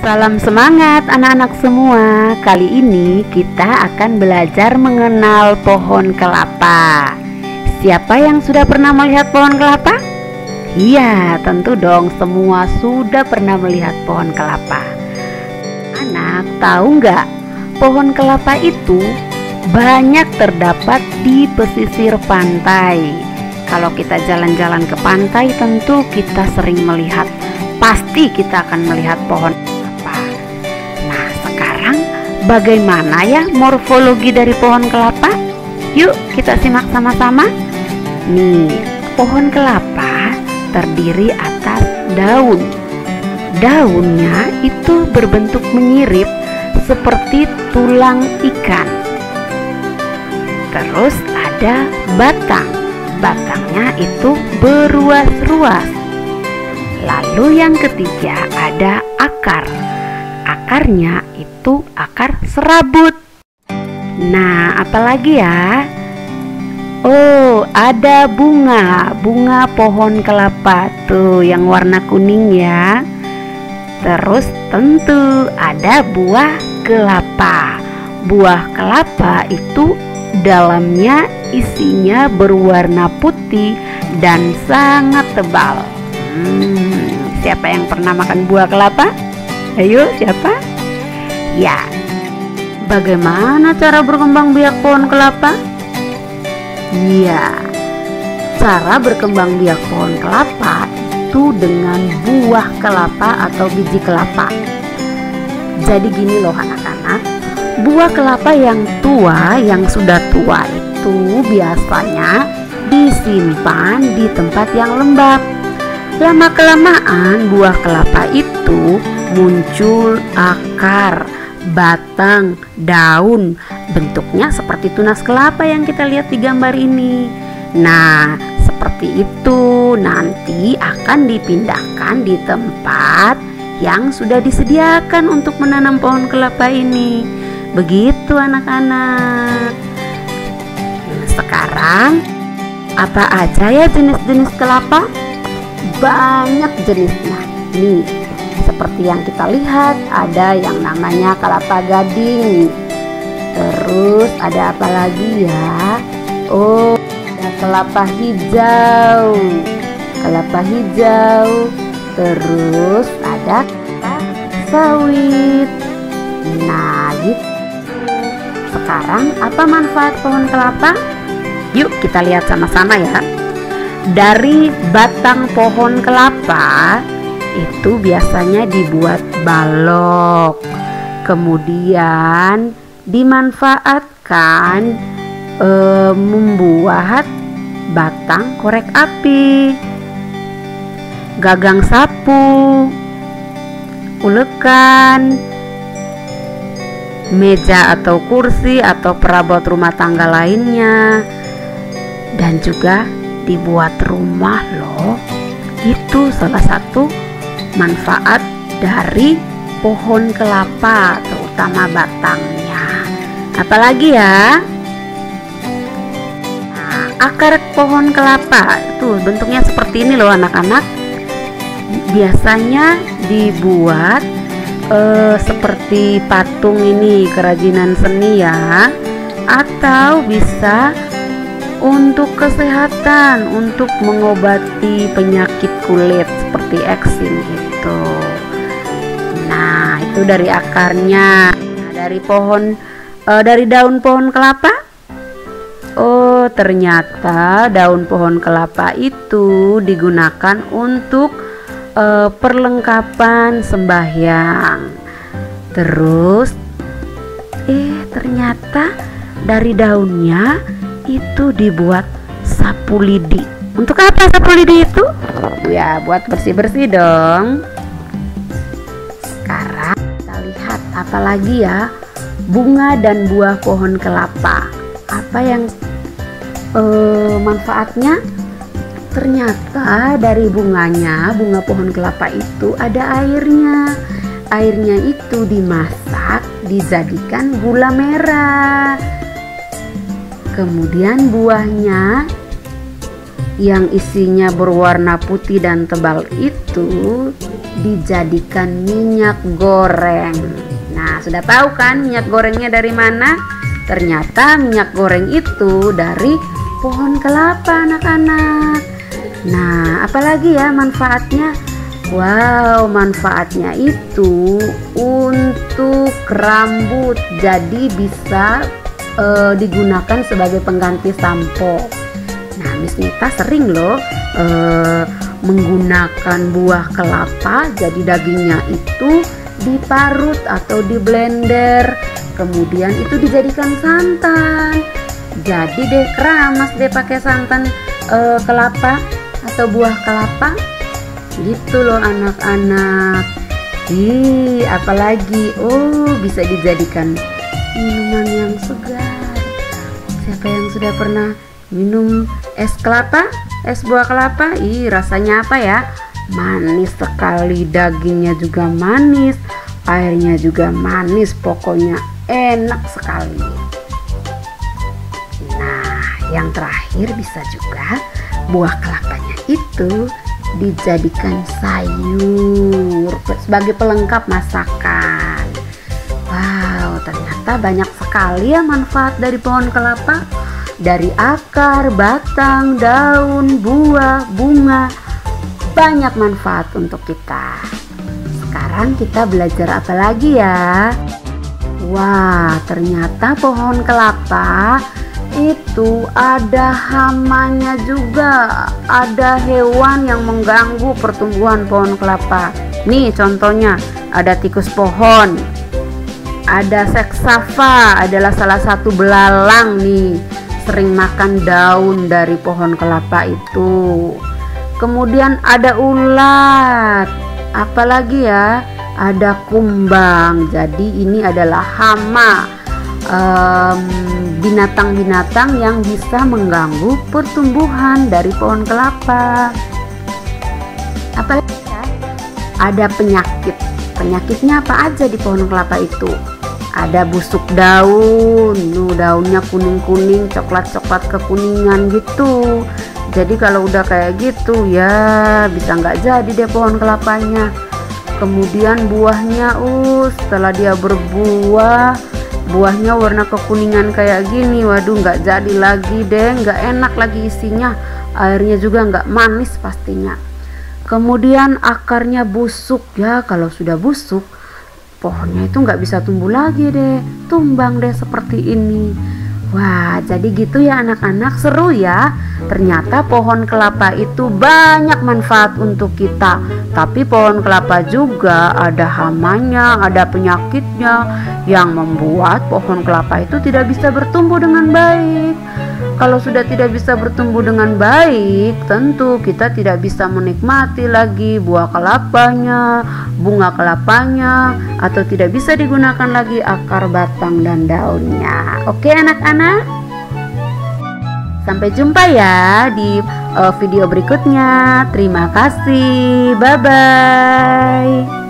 Salam semangat anak-anak semua. Kali ini kita akan belajar mengenal pohon kelapa. Siapa yang sudah pernah melihat pohon kelapa? Iya, tentu dong, semua sudah pernah melihat pohon kelapa. Anak, tahu nggak? Pohon kelapa itu banyak terdapat di pesisir pantai. Kalau kita jalan-jalan ke pantai, tentu kita sering melihat, pasti kita akan melihat pohon kelapa. Nah, sekarang bagaimana ya morfologi dari pohon kelapa? Yuk kita simak sama-sama. Nih, pohon kelapa terdiri atas daun. Daunnya itu berbentuk menyirip seperti tulang ikan. Terus ada batang. Batangnya itu beruas-ruas. Lalu yang ketiga ada akar. Akarnya itu akar serabut. Nah, apalagi ya? Oh, ada bunga. Bunga pohon kelapa tuh yang warna kuning ya. Terus tentu ada buah kelapa. Buah kelapa itu dalamnya isinya berwarna putih dan sangat tebal. Siapa yang pernah makan buah kelapa? Ayo, siapa? Ya. Bagaimana cara berkembang biak pohon kelapa? Ya, cara berkembang biak pohon kelapa itu dengan buah kelapa atau biji kelapa. Jadi gini loh anak-anak, buah kelapa yang tua, yang sudah tua itu biasanya disimpan di tempat yang lembab. Lama-kelamaan buah kelapa itu muncul akar, batang, daun. Bentuknya seperti tunas kelapa yang kita lihat di gambar ini. Nah, seperti itu nanti akan dipindahkan di tempat yang sudah disediakan untuk menanam pohon kelapa ini. Begitu anak-anak. Sekarang apa aja ya jenis-jenis kelapa? Banyak jenisnya. Nih, seperti yang kita lihat, ada yang namanya kelapa gading. Terus ada apa lagi ya? Oh, ada kelapa hijau. Kelapa hijau. Terus ada kelapa sawit. Nah, gitu. Sekarang apa manfaat pohon kelapa? Yuk kita lihat sama-sama ya. Dari batang pohon kelapa itu biasanya dibuat balok. Kemudian dimanfaatkan membuat batang korek api, gagang sapu, ulekan, meja atau kursi atau perabot rumah tangga lainnya, dan juga dibuat rumah loh. Itu salah satu manfaat dari pohon kelapa, terutama batangnya. Apalagi ya? Nah, akar pohon kelapa itu bentuknya seperti ini loh anak-anak. Biasanya dibuat seperti patung ini, kerajinan seni ya, atau bisa untuk kesehatan, untuk mengobati penyakit kulit seperti eksim gitu. Nah, itu dari akarnya. Nah, dari daun pohon kelapa. Oh, ternyata daun pohon kelapa itu digunakan untuk perlengkapan sembahyang. Terus ternyata dari daunnya itu dibuat sapu lidi. Untuk apa sapu lidi itu? Ya, buat bersih-bersih dong. Sekarang kita lihat apa lagi ya? Bunga dan buah pohon kelapa. Apa yang manfaatnya? Ternyata dari bunganya, bunga pohon kelapa itu ada airnya. Airnya itu dimasak, dijadikan gula merah. Kemudian buahnya yang isinya berwarna putih dan tebal itu dijadikan minyak goreng. Nah, sudah tahu kan minyak gorengnya dari mana? Ternyata minyak goreng itu dari pohon kelapa, anak-anak. Nah, apalagi ya manfaatnya? Wow, manfaatnya itu untuk rambut. Jadi bisa digunakan sebagai pengganti sampo. Nah, Miss Nita sering loh menggunakan buah kelapa. Jadi dagingnya itu diparut atau di blender, kemudian itu dijadikan santan. Jadi deh keramas deh pakai santan kelapa atau buah kelapa. Gitu loh anak-anak. Apalagi bisa dijadikan minuman yang segar. Siapa yang sudah pernah minum es kelapa, es buah kelapa? Rasanya apa ya? Manis sekali, dagingnya juga manis, airnya juga manis, pokoknya enak sekali. Nah, yang terakhir bisa juga buah kelapanya itu dijadikan sayur sebagai pelengkap masakan. Wow, ternyata banyak sekali ya manfaat dari pohon kelapa. Dari akar, batang, daun, buah, bunga, banyak manfaat untuk kita. Sekarang kita belajar apa lagi ya? Wah, ternyata pohon kelapa itu ada hamanya juga, ada hewan yang mengganggu pertumbuhan pohon kelapa. Nih contohnya, ada tikus pohon, ada seksava, adalah salah satu belalang nih, sering makan daun dari pohon kelapa itu. Kemudian ada ulat, apalagi ya, ada kumbang. Jadi ini adalah hama, binatang-binatang yang bisa mengganggu pertumbuhan dari pohon kelapa. Apalagi ya, ada penyakit. Penyakitnya apa aja di pohon kelapa itu? Ada busuk daun, daunnya kuning-kuning, coklat-coklat kekuningan gitu. Jadi kalau udah kayak gitu ya bisa nggak jadi deh pohon kelapanya. Kemudian buahnya, setelah dia berbuah, buahnya warna kekuningan kayak gini, waduh nggak jadi lagi deh, nggak enak lagi isinya, airnya juga nggak manis pastinya. Kemudian akarnya busuk ya, kalau sudah busuk pohonnya itu nggak bisa tumbuh lagi deh, tumbang deh seperti ini. Wah, jadi gitu ya anak-anak, seru ya. Ternyata pohon kelapa itu banyak manfaat untuk kita. Tapi pohon kelapa juga ada hamanya, ada penyakitnya yang membuat pohon kelapa itu tidak bisa bertumbuh dengan baik. Kalau sudah tidak bisa bertumbuh dengan baik, tentu kita tidak bisa menikmati lagi buah kelapanya, bunga kelapanya, atau tidak bisa digunakan lagi akar, batang, dan daunnya. Oke anak-anak, sampai jumpa ya di video berikutnya. Terima kasih, bye-bye.